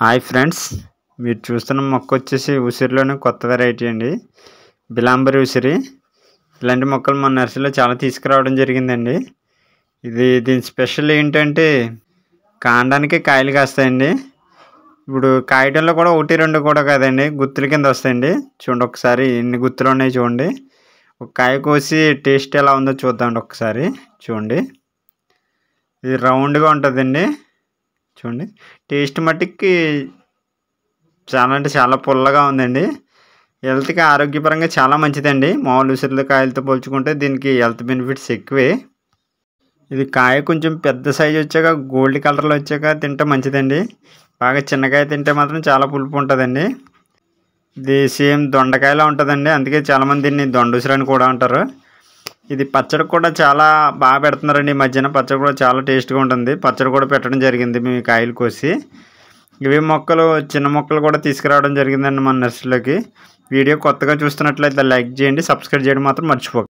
Hi friends, మీరు చూస్తున్న మొక్క వచ్చేసి ఉసిరిలోనే కొత్త వెరైటీ అండి. బిలాంబరి ఉసిరి. ఇలాంటి మొక్కలు మన నర్సరీలో చాలా తీసుకురావడం జరిగిందండి. దీని స్పెషల్ ఏంటంటే కాండానికి కాయలు కాస్తాయండి. ఇప్పుడు కాయటంలో కూడా 1-2 కూడా కాదండి, గుత్తుల కింద వస్తాయండి. చూడండి ఒకసారి ఎన్ని గుత్తులు ఉన్నాయి చూడండి. ఒక కాయ కోసి టేస్ట్ ఎలా ఉందో చూద్దామండి. ఒకసారి చూడండి, ఇది రౌండ్గా ఉంటుందండి. చూడండి, టేస్ట్ మట్టికి చాలా అంటే చాలా పుల్లగా ఉందండి. హెల్త్కి ఆరోగ్యపరంగా చాలా మంచిదండి. మామూలు ఉసిరిల కాయలతో పోల్చుకుంటే దీనికి హెల్త్ బెనిఫిట్స్ ఎక్కువే. ఇది కాయ కొంచెం పెద్ద సైజు వచ్చాక గోల్డ్ కలర్లో వచ్చాక తింటే మంచిదండి. బాగా చిన్నకాయ తింటే మాత్రం చాలా పులుపు ఉంటుందండి. ఇది సేమ్ దొండకాయలా ఉంటుందండి, అందుకే చాలామంది దీన్ని దొండ ఉసిరి అని కూడా అంటారు. ఇది పచ్చడి కూడా చాలా బాగా పెడుతున్నారండి ఈ మధ్యన. పచ్చడి కూడా చాలా టేస్ట్గా ఉంటుంది. పచ్చడి కూడా పెట్టడం జరిగింది మేము కాయలు కోసి. ఇవి మొక్కలు చిన్న మొక్కలు కూడా తీసుకురావడం జరిగిందండి మన నర్సరీలోకి. వీడియో కొత్తగా చూస్తున్నట్లయితే లైక్ చేయండి, సబ్స్క్రైబ్ చేయడం మాత్రం మర్చిపోకండి.